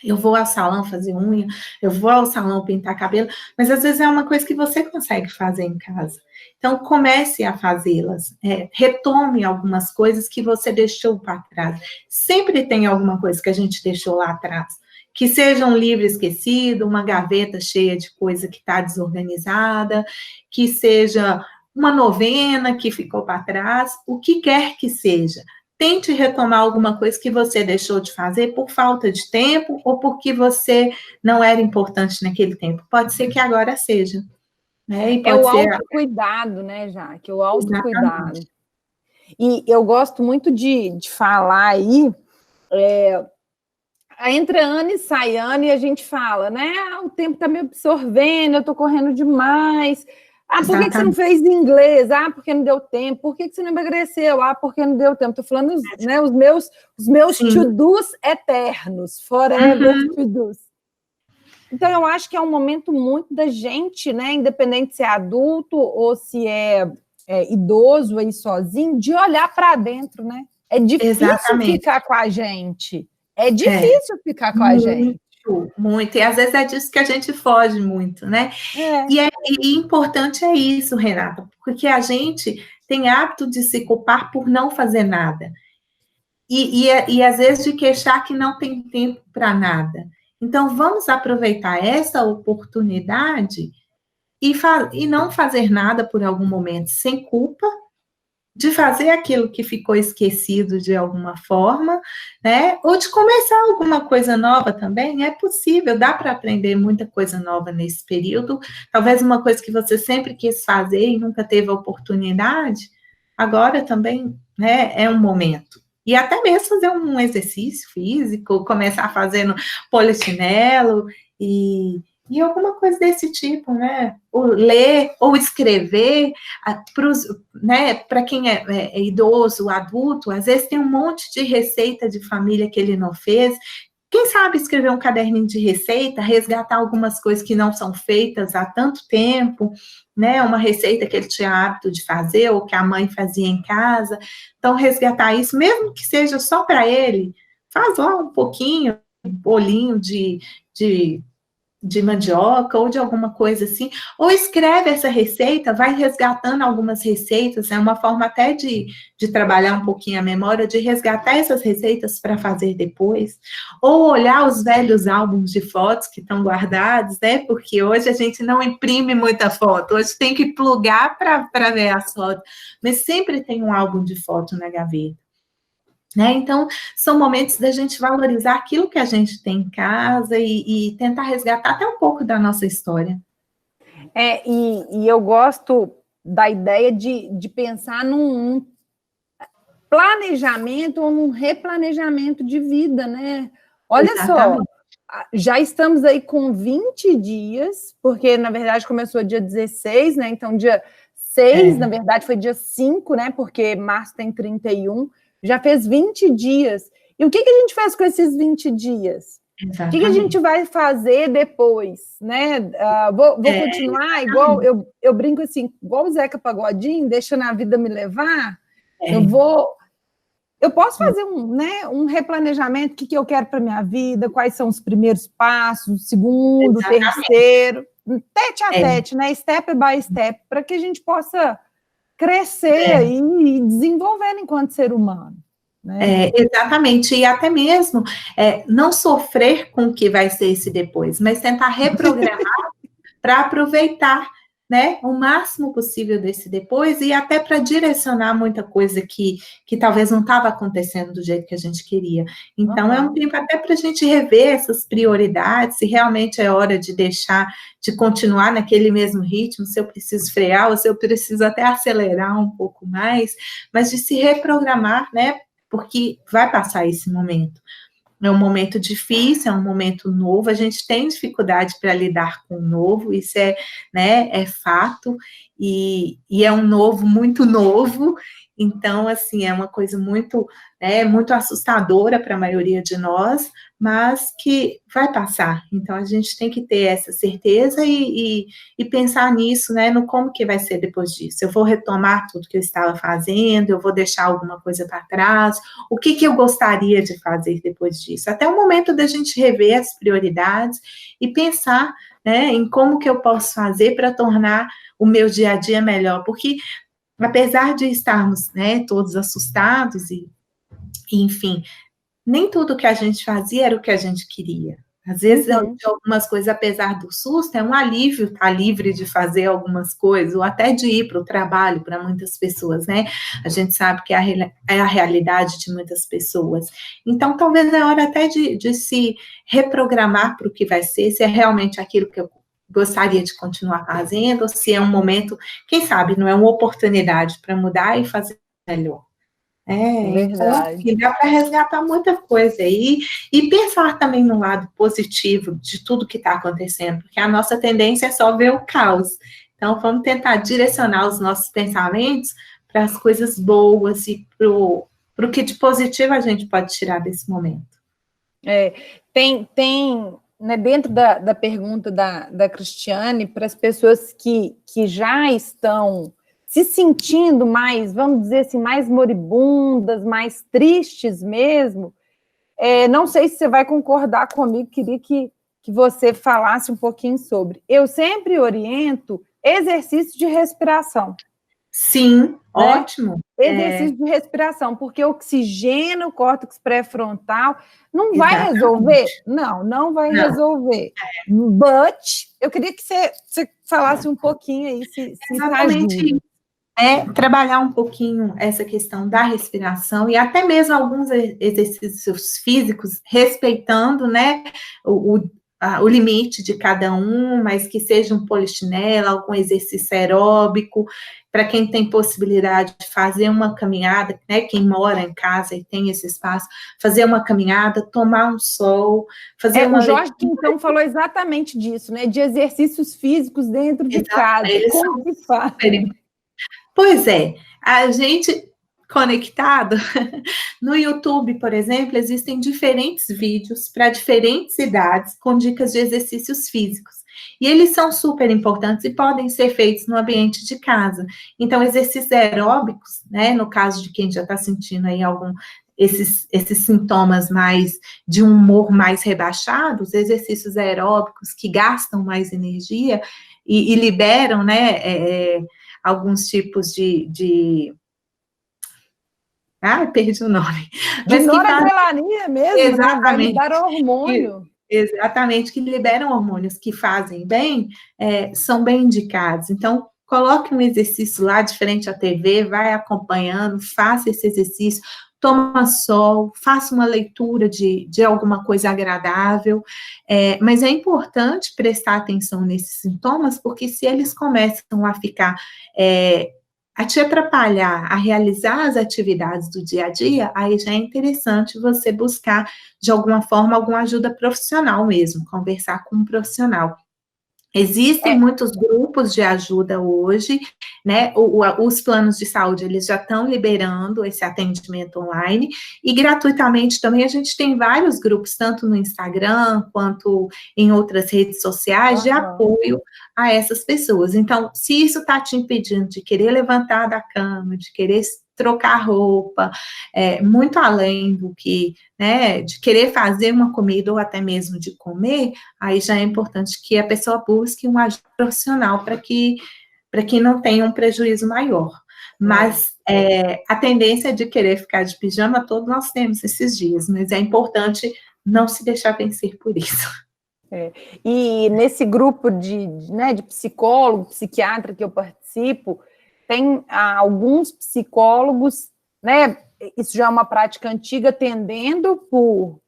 Eu vou ao salão fazer unha, eu vou ao salão pintar cabelo, mas às vezes é uma coisa que você consegue fazer em casa. Então, comece a fazê-las, retome algumas coisas que você deixou para trás. Sempre tem alguma coisa que a gente deixou lá atrás, que seja um livro esquecido, uma gaveta cheia de coisa que está desorganizada, que seja uma novena que ficou para trás, o que quer que seja. Tente retomar alguma coisa que você deixou de fazer por falta de tempo ou porque você não era importante naquele tempo. Pode ser que agora seja. Né? E pode ser... autocuidado, né, Jaque? O autocuidado. Exatamente. E eu gosto muito de falar aí, entra ano e sai ano, e a gente fala, né? O tempo está me absorvendo, eu estou correndo demais. Por que você não fez inglês? Porque não deu tempo. Por que você não emagreceu? Porque não deu tempo. Estou falando, né, os meus to-dos eternos, forever to-dos. Então, eu acho que é um momento muito da gente, né, independente se é adulto ou se é idoso aí sozinho, de olhar para dentro, né? É difícil ficar com a gente. É difícil ficar com a gente. Muito, e às vezes é disso que a gente foge muito, né? E importante é isso, Renata, porque a gente tem hábito de se culpar por não fazer nada. E às vezes de queixar que não tem tempo para nada. Então, vamos aproveitar essa oportunidade e não fazer nada por algum momento, sem culpa, de fazer aquilo que ficou esquecido de alguma forma, né? Ou de começar alguma coisa nova também, é possível, dá para aprender muita coisa nova nesse período, talvez uma coisa que você sempre quis fazer e nunca teve a oportunidade, agora também, né, é um momento. E até mesmo fazer um exercício físico, começar fazendo polichinelo e alguma coisa desse tipo, né? Ou ler, ou escrever, né? Para quem é idoso, adulto, às vezes tem um monte de receita de família que ele não fez. Quem sabe escrever um caderninho de receita, resgatar algumas coisas que não são feitas há tanto tempo, né? Uma receita que ele tinha hábito de fazer, ou que a mãe fazia em casa. Então, resgatar isso, mesmo que seja só para ele, faz lá um pouquinho, um bolinho de mandioca ou de alguma coisa assim, ou escreve essa receita, vai resgatando algumas receitas, é uma forma até de trabalhar um pouquinho a memória, de resgatar essas receitas para fazer depois, ou olhar os velhos álbuns de fotos que estão guardados, né, porque hoje a gente não imprime muita foto, hoje tem que plugar para ver as fotos, mas sempre tem um álbum de foto na gaveta. Né? Então, são momentos da gente valorizar aquilo que a gente tem em casa e tentar resgatar até um pouco da nossa história. E eu gosto da ideia de pensar num planejamento ou num replanejamento de vida, né? Olha Exatamente. Só, já estamos aí com 20 dias, porque, na verdade, começou dia 16, né? Então, dia 6, na verdade, foi dia 5, né? Porque março tem 31, já fez 20 dias. E o que a gente faz com esses 20 dias? Exatamente. O que a gente vai fazer depois, né? Vou continuar igual, eu brinco assim, igual o Zeca Pagodinho, deixando a vida me levar? Eu posso fazer um replanejamento, o que eu quero para a minha vida, quais são os primeiros passos, o segundo, o terceiro, tete a tete, né? Step by step, para que a gente possa crescer aí e desenvolver enquanto ser humano. né? Exatamente, e até mesmo não sofrer com o que vai ser esse depois, mas tentar reprogramar para aproveitar, né, o máximo possível desse depois e até para direcionar muita coisa que talvez não estava acontecendo do jeito que a gente queria. Então, é um tempo até para a gente rever essas prioridades, se realmente é hora de deixar, de continuar naquele mesmo ritmo, se eu preciso frear ou se eu preciso até acelerar um pouco mais, mas de se reprogramar, né, porque vai passar esse momento. É um momento difícil, é um momento novo, a gente tem dificuldade para lidar com o novo, isso né, é fato, e é um novo muito novo, então, assim, é uma coisa muito, muito assustadora para a maioria de nós, mas que vai passar. Então, a gente tem que ter essa certeza e pensar nisso, né, no como que vai ser depois disso. Eu vou retomar tudo que eu estava fazendo, eu vou deixar alguma coisa para trás, o que eu gostaria de fazer depois disso? Até o momento da gente rever as prioridades e pensar, né, em como que eu posso fazer para tornar o meu dia a dia melhor, porque apesar de estarmos, né, todos assustados enfim, nem tudo que a gente fazia era o que a gente queria. Às vezes, algumas coisas, apesar do susto, é um alívio estar livre de fazer algumas coisas, ou até de ir para o trabalho, para muitas pessoas, né? A gente sabe que é a realidade de muitas pessoas. Então, talvez é hora até de se reprogramar para o que vai ser, se é realmente aquilo que eu gostaria de continuar fazendo, ou se é um momento, quem sabe, não é uma oportunidade para mudar e fazer melhor. Então, assim, dá para resgatar muita coisa aí, e pensar também no lado positivo de tudo que está acontecendo, porque a nossa tendência é só ver o caos. Então, vamos tentar direcionar os nossos pensamentos para as coisas boas e para o que de positivo a gente pode tirar desse momento. Tem né, dentro da pergunta da Cristiane, para as pessoas que já estão se sentindo mais, vamos dizer assim, mais moribundas, mais tristes mesmo, não sei se você vai concordar comigo, queria que você falasse um pouquinho sobre. Eu sempre oriento exercício de respiração. Sim, né? Ótimo. Exercício de respiração, porque oxigena o córtex pré-frontal, não vai resolver? Não vai resolver. But, eu queria que você falasse um pouquinho aí, se exatamente. Trabalhar um pouquinho essa questão da respiração e até mesmo alguns exercícios físicos, respeitando, né, o limite de cada um, mas que seja um polichinelo, algum exercício aeróbico, para quem tem possibilidade de fazer uma caminhada, né, quem mora em casa e tem esse espaço, fazer uma caminhada, tomar um sol, fazer uma O Jorge Quintão falou exatamente disso, né, de exercícios físicos dentro de casa. Como que faz? Pois a gente conectado, no YouTube, por exemplo, existem diferentes vídeos para diferentes idades com dicas de exercícios físicos. E eles são super importantes e podem ser feitos no ambiente de casa. Então, exercícios aeróbicos, né, no caso de quem já está sentindo aí esses sintomas mais de um humor mais rebaixado, os exercícios aeróbicos que gastam mais energia e liberam, né, alguns tipos de... perdi o nome. De noradrenalina mesmo, exatamente, né? Vai liberar hormônio. Exatamente, que liberam hormônios que fazem bem, são bem indicados. Então, coloque um exercício lá de frente à TV, vai acompanhando, faça esse exercício, toma sol, faça uma leitura de alguma coisa agradável, mas é importante prestar atenção nesses sintomas, porque se eles começam a ficar, a te atrapalhar a realizar as atividades do dia a dia, aí já é interessante você buscar, de alguma forma, alguma ajuda profissional mesmo, conversar com um profissional. Existem muitos grupos de ajuda hoje, né, os planos de saúde, eles já estão liberando esse atendimento online, e gratuitamente também a gente tem vários grupos, tanto no Instagram, quanto em outras redes sociais, de apoio a essas pessoas. Então, se isso está te impedindo de querer levantar da cama, de querer trocar roupa, muito além do que, né, de querer fazer uma comida ou até mesmo de comer, aí já é importante que a pessoa busque uma ajuda profissional para que não tenha um prejuízo maior. Mas a tendência de querer ficar de pijama, todos nós temos esses dias, mas é importante não se deixar vencer por isso. E nesse grupo de psicólogo, psiquiatra que eu participo, tem alguns psicólogos, né? Isso já é uma prática antiga, atendendo por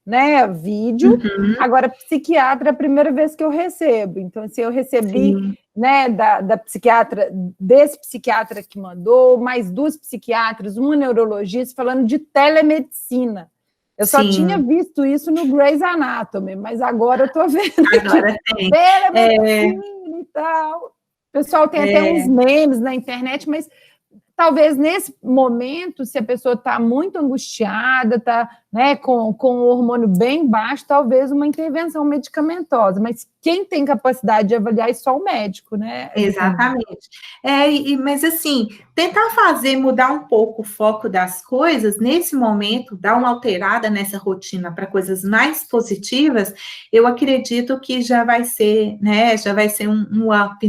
vídeo. Uhum. Agora, psiquiatra é a primeira vez que eu recebo. Então, assim, eu recebi da psiquiatra, desse psiquiatra que mandou, mais 2 psiquiatras, uma neurologista, falando de telemedicina. Eu só tinha visto isso no Grey's Anatomy, mas agora eu estou vendo agora tem. Telemedicina e tal. O pessoal tem até uns memes na internet, mas talvez nesse momento, se a pessoa está muito angustiada, está com o hormônio bem baixo, talvez uma intervenção medicamentosa, mas quem tem capacidade de avaliar é só o médico, né? Exatamente. Mas assim, tentar mudar um pouco o foco das coisas, nesse momento, dar uma alterada nessa rotina para coisas mais positivas, eu acredito que já vai ser um up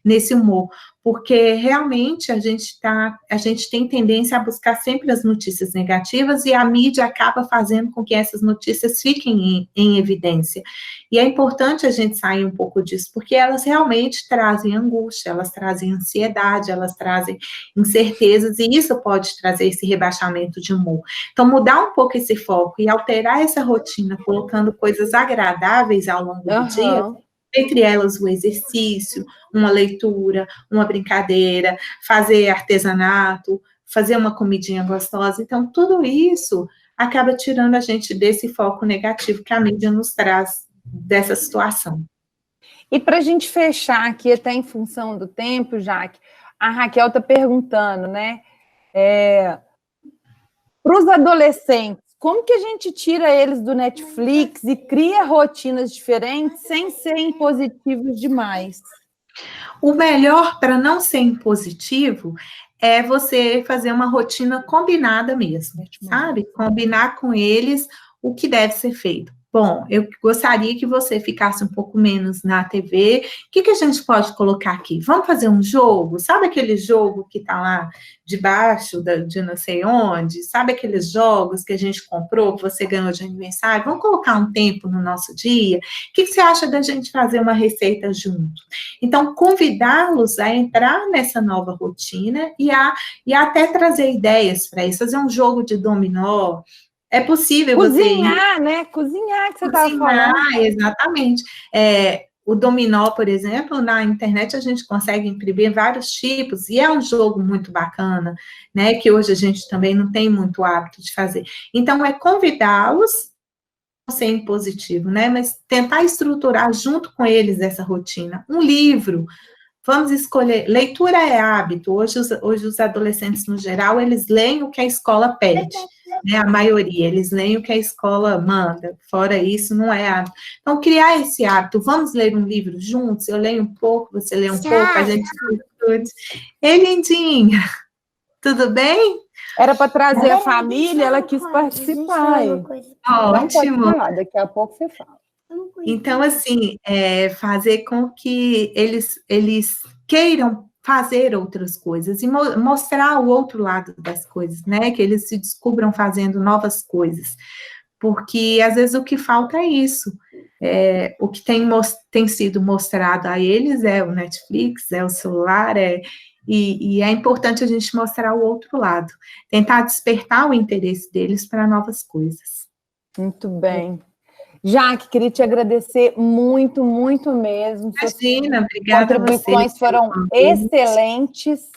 nesse humor, porque realmente a gente tem tendência a buscar sempre as notícias negativas e a mídia acaba fazendo com que essas notícias fiquem em evidência. E é importante a gente sair um pouco disso, porque elas realmente trazem angústia, elas trazem ansiedade, elas trazem incertezas, e isso pode trazer esse rebaixamento de humor. Então, mudar um pouco esse foco e alterar essa rotina, colocando coisas agradáveis ao longo do dia, entre elas o exercício, uma leitura, uma brincadeira, fazer artesanato, fazer uma comidinha gostosa. Então, tudo isso acaba tirando a gente desse foco negativo que a mídia nos traz dessa situação. E para a gente fechar aqui, até em função do tempo, Jaque, a Raquel está perguntando, né? Para os adolescentes, como que a gente tira eles do Netflix e cria rotinas diferentes sem ser impositivos demais? O melhor para não ser impositivo é você fazer uma rotina combinada mesmo, sabe? Combinar com eles o que deve ser feito. Bom, eu gostaria que você ficasse um pouco menos na TV. O que a gente pode colocar aqui? Vamos fazer um jogo? Sabe aquele jogo que está lá debaixo de não sei onde? Sabe aqueles jogos que a gente comprou, que você ganhou de aniversário? Vamos colocar um tempo no nosso dia? O que você acha da gente fazer uma receita junto? Então, convidá-los a entrar nessa nova rotina e até trazer ideias para isso. Fazer um jogo de dominó. É possível cozinhar, né? Cozinhar, que você estava falando. Exatamente. O dominó, por exemplo, na internet a gente consegue imprimir vários tipos, e é um jogo muito bacana, né? Que hoje a gente também não tem muito hábito de fazer. Então, é convidá-los, não ser impositivo, né? Mas tentar estruturar junto com eles essa rotina. Um livro. Vamos escolher. Leitura é hábito. Hoje os adolescentes, no geral, eles leem o que a escola pede, né? A maioria, eles leem o que a escola manda. Fora isso, não é hábito. Então, criar esse hábito. Vamos ler um livro juntos? Eu leio um pouco, você lê um pouco, a gente discute. Ei, lindinha, tudo bem? Era para trazer a família, ela quis participar. Ótimo. Daqui a pouco você fala. Então, assim, fazer com que eles queiram fazer outras coisas e mostrar o outro lado das coisas, né? Que eles se descubram fazendo novas coisas. Porque, às vezes, o que falta é isso. O que tem sido mostrado a eles é o Netflix, é o celular, e é importante a gente mostrar o outro lado. Tentar despertar o interesse deles para novas coisas. Muito bem. Jaque, queria te agradecer muito, muito mesmo. Imagina, obrigada a você. Contribuições foram excelentes,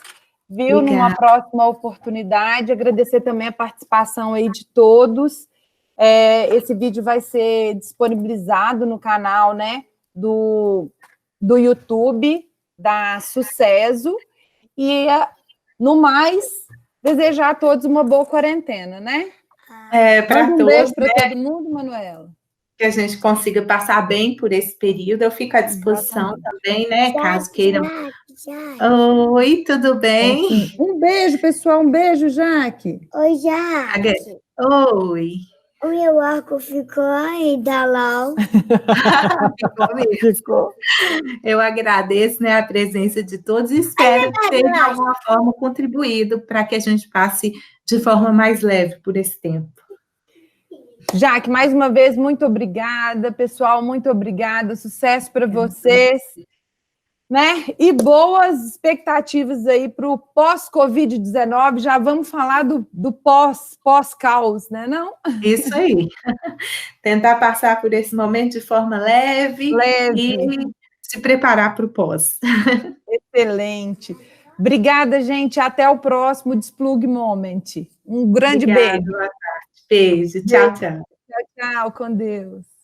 viu? Obrigada. Numa próxima oportunidade. Agradecer também a participação aí de todos. Esse vídeo vai ser disponibilizado no canal, né, do YouTube, da Sucesso. E, no mais, desejar a todos uma boa quarentena, né? Para todos. Um beijo para todo mundo, Manuela. Que a gente consiga passar bem por esse período. Eu fico à disposição também, né? Caso queiram. Oi, tudo bem? Um beijo, pessoal. Um beijo, Jaque. Oi, Jaque. Oi. O meu arco ficou aí, Dalal. Ficou mesmo. Ficou. Eu agradeço, né, a presença de todos e espero ter, de alguma forma, contribuído para que a gente passe de forma mais leve por esse tempo. Jaque, mais uma vez, muito obrigada. Pessoal, muito obrigada. Sucesso para vocês. Né? E boas expectativas aí para o pós-Covid-19. Já vamos falar do pós-caos, né? Não? Isso aí. Tentar passar por esse momento de forma leve. E se preparar para o pós. Excelente. Obrigada, gente. Até o próximo Desplug Moment. Um grande beijo. Boa tarde. Beijo. Tchau, tchau. Tchau, tchau. Com Deus.